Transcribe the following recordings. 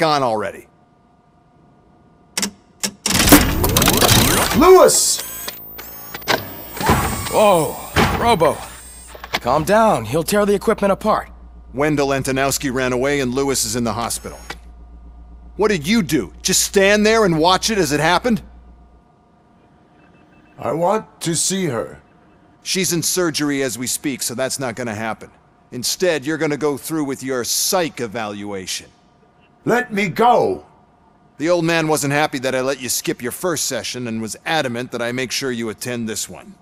On already. Lewis! Whoa, Robo. Calm down, he'll tear the equipment apart. Wendell Antonowski ran away and Lewis is in the hospital. What did you do? Just stand there and watch it as it happened? I want to see her. She's in surgery as we speak, so that's not gonna happen. Instead, you're gonna go through with your psych evaluation. Let me go! The old man wasn't happy that I let you skip your first session and was adamant that I make sure you attend this one.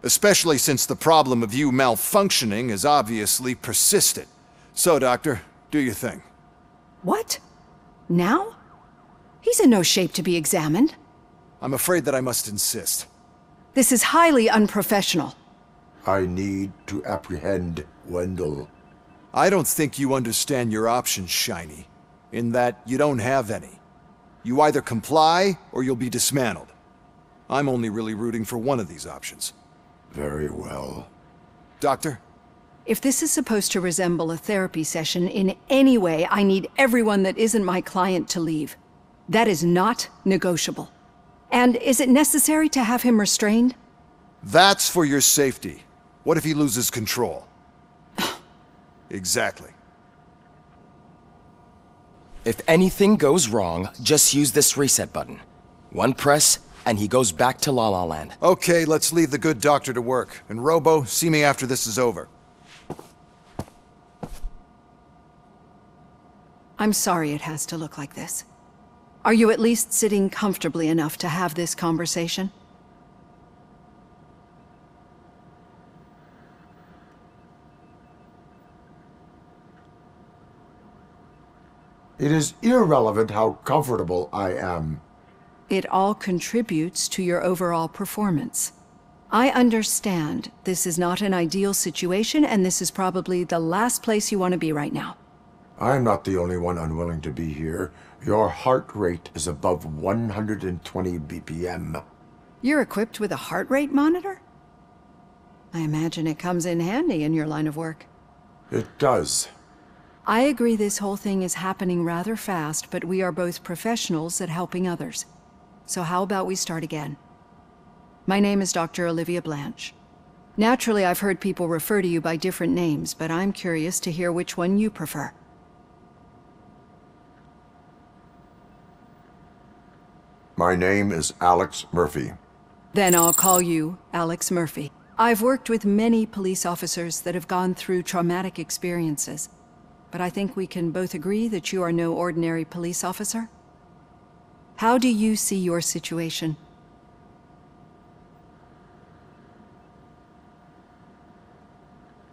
Especially since the problem of you malfunctioning is obviously persistent. So, Doctor, do your thing. What? Now? He's in no shape to be examined. I'm afraid that I must insist. This is highly unprofessional. I need to apprehend Wendell. I don't think you understand your options, Shiny, in that you don't have any. You either comply or you'll be dismantled. I'm only really rooting for one of these options. Very well. Doctor? If this is supposed to resemble a therapy session in any way, I need everyone that isn't my client to leave. That is not negotiable. And is it necessary to have him restrained? That's for your safety. What if he loses control? Exactly. If anything goes wrong, just use this reset button. One press, and he goes back to La La Land. Okay, let's leave the good doctor to work. And Robo, see me after this is over. I'm sorry it has to look like this. Are you at least sitting comfortably enough to have this conversation? It is irrelevant how comfortable I am. It all contributes to your overall performance. I understand this is not an ideal situation, and this is probably the last place you want to be right now. I'm not the only one unwilling to be here. Your heart rate is above 120 BPM. You're equipped with a heart rate monitor? I imagine it comes in handy in your line of work. It does. I agree this whole thing is happening rather fast, but we are both professionals at helping others. So how about we start again? My name is Dr. Olivia Blanche. Naturally, I've heard people refer to you by different names, but I'm curious to hear which one you prefer. My name is Alex Murphy. Then I'll call you Alex Murphy. I've worked with many police officers that have gone through traumatic experiences, but I think we can both agree that you are no ordinary police officer. How do you see your situation?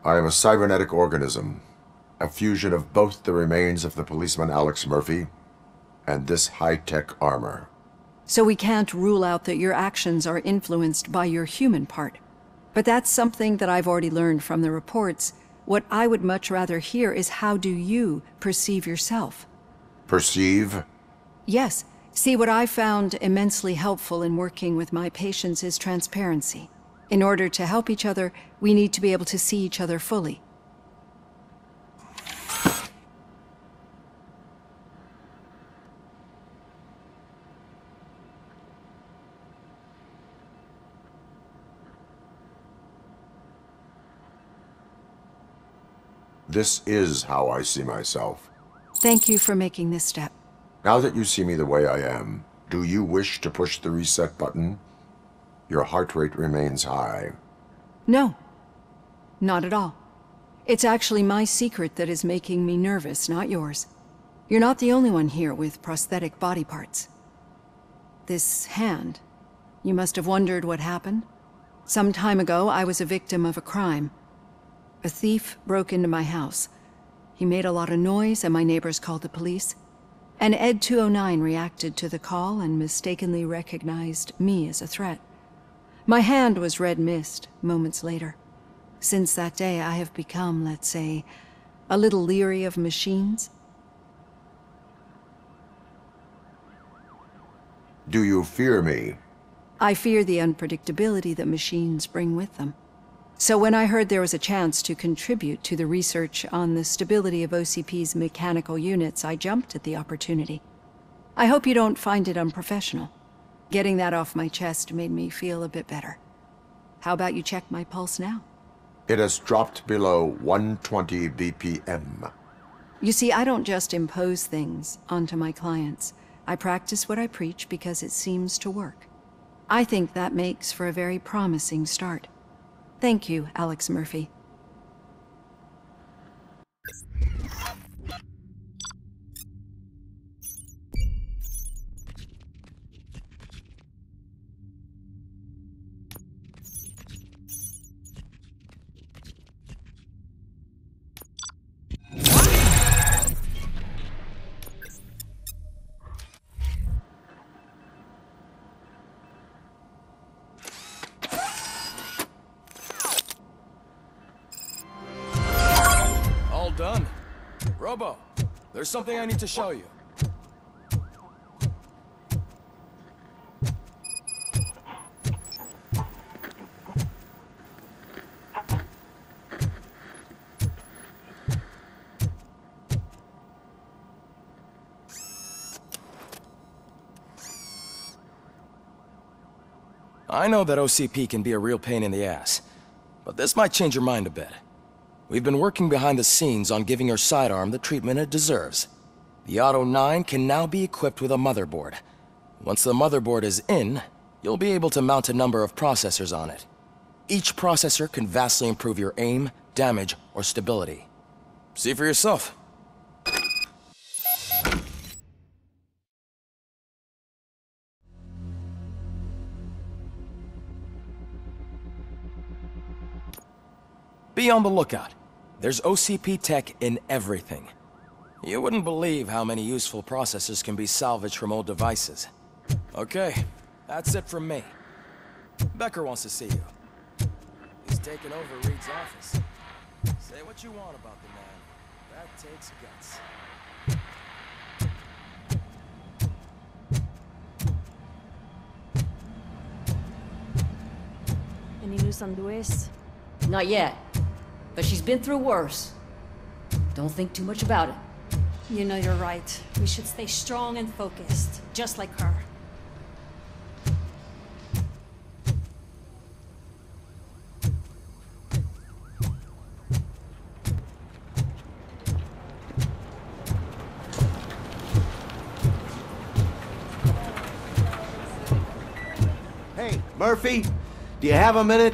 I am a cybernetic organism, a fusion of both the remains of the policeman Alex Murphy and this high-tech armor. So we can't rule out that your actions are influenced by your human part. But that's something that I've already learned from the reports. What I would much rather hear is how do you perceive yourself? Perceive? Yes. See, what I found immensely helpful in working with my patients is transparency. In order to help each other, we need to be able to see each other fully. This is how I see myself. Thank you for making this step. Now that you see me the way I am, do you wish to push the reset button? Your heart rate remains high. No, not at all. It's actually my secret that is making me nervous, not yours. You're not the only one here with prosthetic body parts. This hand, you must have wondered what happened. Some time ago, I was a victim of a crime. A thief broke into my house. He made a lot of noise and my neighbors called the police. And Ed 209 reacted to the call and mistakenly recognized me as a threat. My hand was red mist moments later. Since that day, I have become, let's say, a little leery of machines. Do you fear me? I fear the unpredictability that machines bring with them. So when I heard there was a chance to contribute to the research on the stability of OCP's mechanical units, I jumped at the opportunity. I hope you don't find it unprofessional. Getting that off my chest made me feel a bit better. How about you check my pulse now? It has dropped below 120 BPM. You see, I don't just impose things onto my clients. I practice what I preach because it seems to work. I think that makes for a very promising start. Thank you, Alex Murphy. Done. Robo, there's something I need to show you. I know that OCP can be a real pain in the ass, but this might change your mind a bit. We've been working behind the scenes on giving your sidearm the treatment it deserves. The Auto 9 can now be equipped with a motherboard. Once the motherboard is in, you'll be able to mount a number of processors on it. Each processor can vastly improve your aim, damage, or stability. See for yourself. Be on the lookout. There's OCP tech in everything. You wouldn't believe how many useful processors can be salvaged from old devices. Okay, that's it from me. Becker wants to see you. He's taken over Reed's office. Say what you want about the man. That takes guts. Any news on Luis? Not yet. But she's been through worse. Don't think too much about it. You know you're right. We should stay strong and focused, just like her. Hey, Murphy, do you have a minute?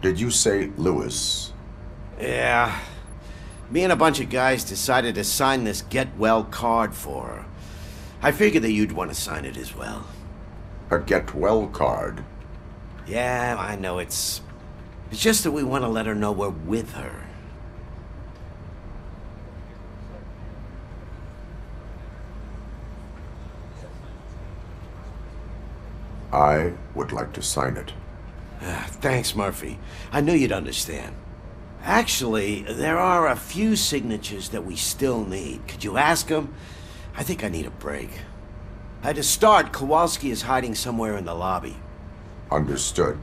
Did you say Lewis? Yeah. Me and a bunch of guys decided to sign this get well card for her. I figured that you'd want to sign it as well. A get well card? Yeah, I know it's just that we want to let her know we're with her. I would like to sign it. Thanks, Murphy. I knew you'd understand. Actually, there are a few signatures that we still need. Could you ask them? I think I need a break. To start, Kowalski is hiding somewhere in the lobby. Understood.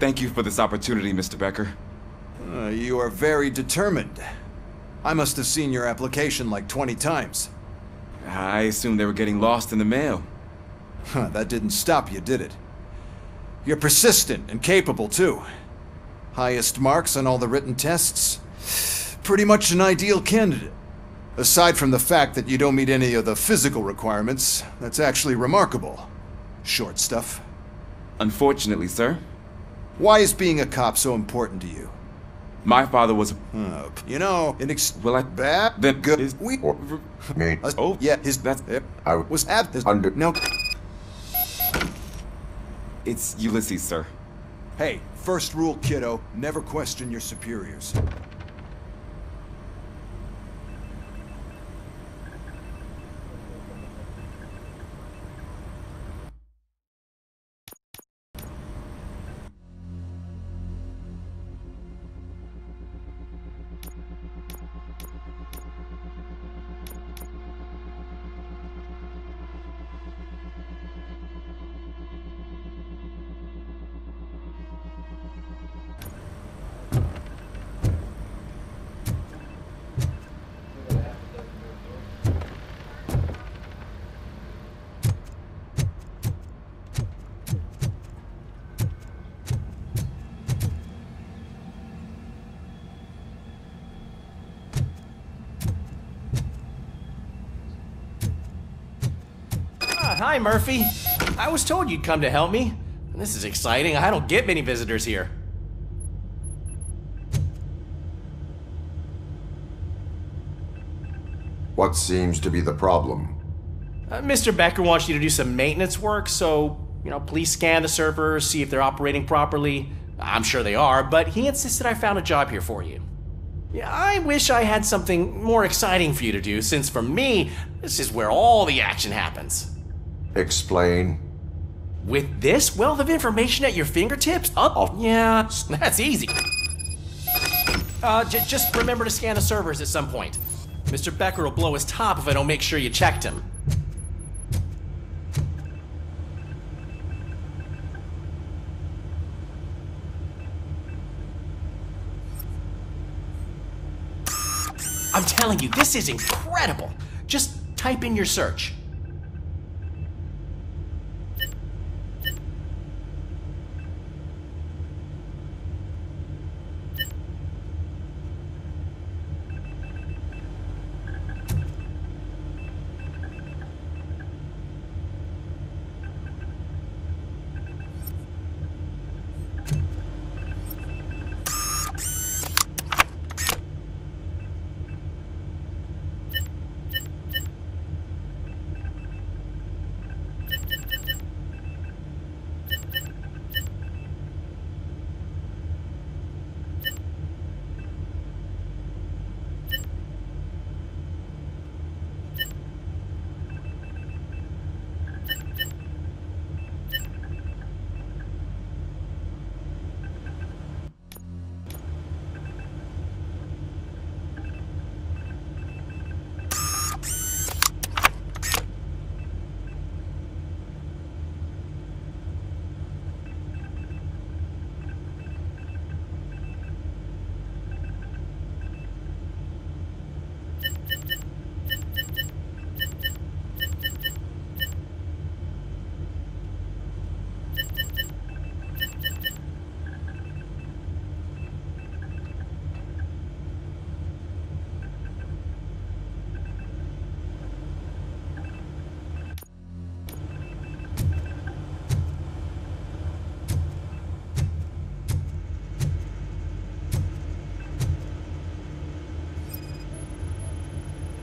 Thank you for this opportunity, Mr. Becker. You are very determined. I must have seen your application like 20 times. I assumed they were getting lost in the mail. That didn't stop you, did it? You're persistent and capable, too. Highest marks on all the written tests. Pretty much an ideal candidate. Aside from the fact that you don't meet any of the physical requirements, that's actually remarkable. Short stuff. Unfortunately, sir. Why is being a cop so important to you? My father was... You know, Well, I... bad, Then good, is- we... Me. Oh, yeah, his... that's... I was at this... under. No... It's Ulysses, sir. Hey, first rule, kiddo, never question your superiors. Hi, Murphy. I was told you'd come to help me. This is exciting. I don't get many visitors here. What seems to be the problem? Mr. Becker wants you to do some maintenance work, so, please scan the servers, see if they're operating properly. I'm sure they are, but he insisted I found a job here for you. Yeah, I wish I had something more exciting for you to do, since for me, this is where all the action happens. Explain. With this wealth of information at your fingertips? Yeah, that's easy. Just remember to scan the servers at some point. Mr. Becker will blow his top if I don't make sure you checked him. I'm telling you, this is incredible. Just type in your search.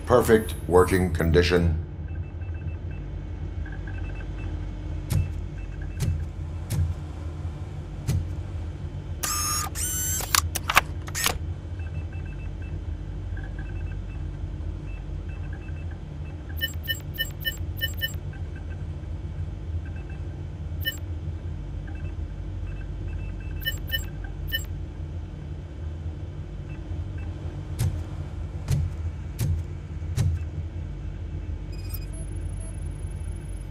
Perfect working condition.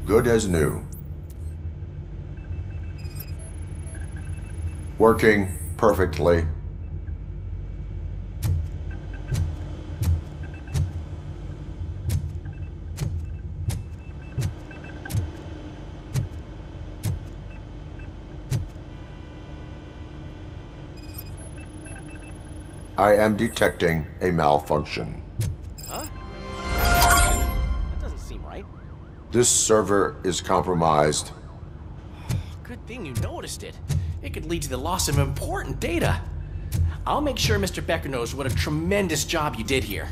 Good as new. Working perfectly. I am detecting a malfunction. Huh? That doesn't seem right. This server is compromised. Good thing you noticed it. It could lead to the loss of important data. I'll make sure Mr. Becker knows what a tremendous job you did here.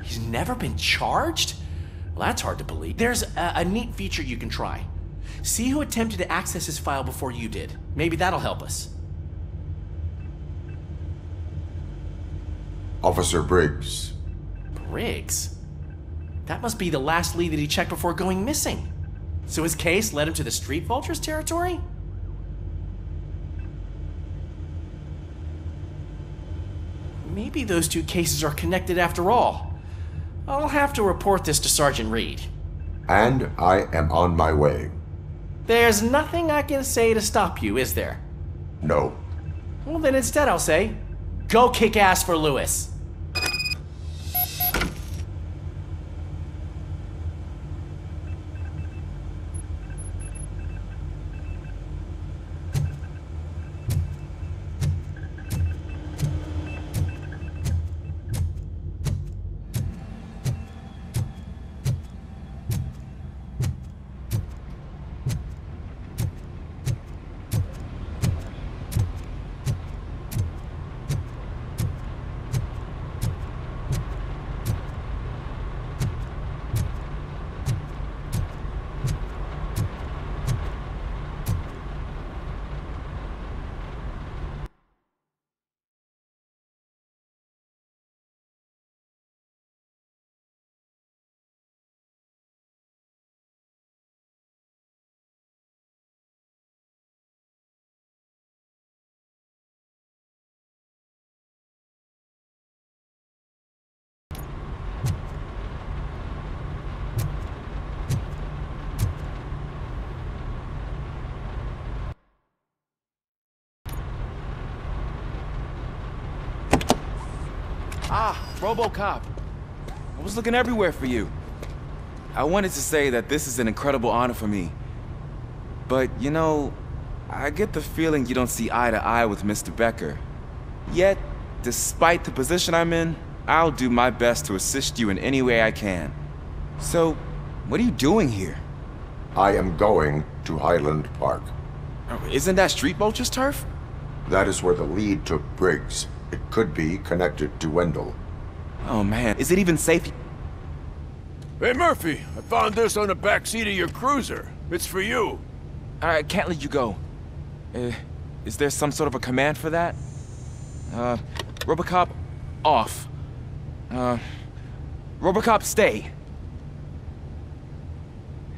He's never been charged? Well, that's hard to believe. There's a neat feature you can try. See who attempted to access his file before you did. Maybe that'll help us. Officer Briggs. Briggs? That must be the last lead that he checked before going missing. So his case led him to the Street Vultures territory? Maybe those two cases are connected after all. I'll have to report this to Sergeant Reed. And I am on my way. There's nothing I can say to stop you, is there? No. Well, then instead I'll say, go kick ass for Lewis. Ah, Robocop. I was looking everywhere for you. I wanted to say that this is an incredible honor for me. But, you know, I get the feeling you don't see eye to eye with Mr. Becker. Yet, despite the position I'm in, I'll do my best to assist you in any way I can. So, what are you doing here? I am going to Highland Park. Isn't that Street Vulture's turf? That is where the lead took Briggs. It could be connected to Wendell. Oh man, is it even safe? Hey, Murphy, I found this on the back seat of your cruiser. It's for you. I can't let you go. Is there some sort of a command for that? Robocop, off. Robocop, stay.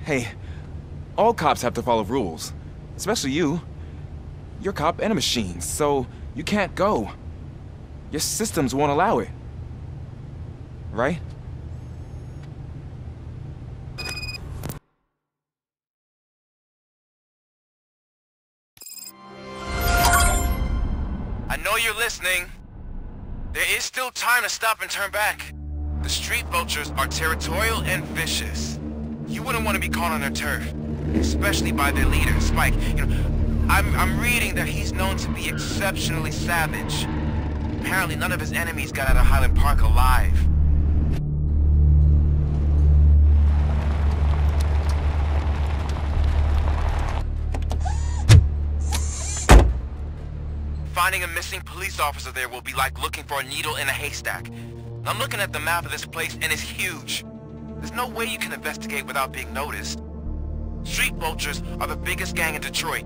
Hey, all cops have to follow rules. Especially you. You're a cop and a machine, so you can't go. Your systems won't allow it. Right? I know you're listening. There is still time to stop and turn back. The street vultures are territorial and vicious. You wouldn't want to be caught on their turf, especially by their leader, Spike. You know, I'm reading that he's known to be exceptionally savage. Apparently none of his enemies got out of Highland Park alive. Finding a missing police officer there will be like looking for a needle in a haystack. I'm looking at the map of this place and it's huge. There's no way you can investigate without being noticed. Street vultures are the biggest gang in Detroit.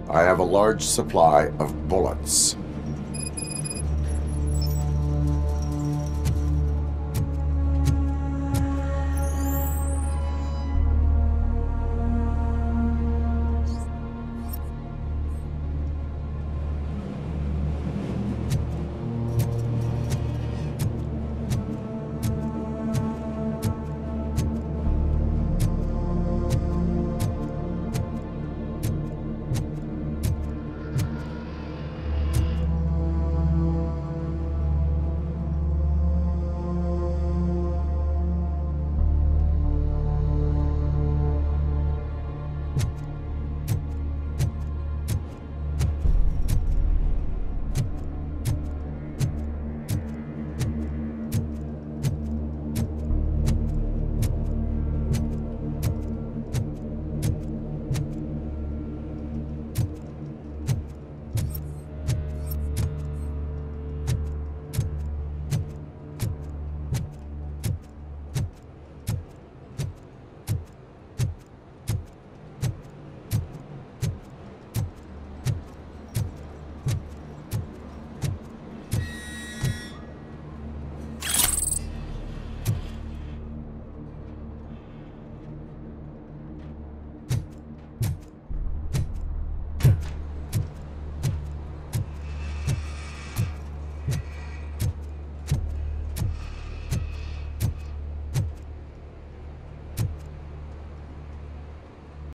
I have a large supply of bullets.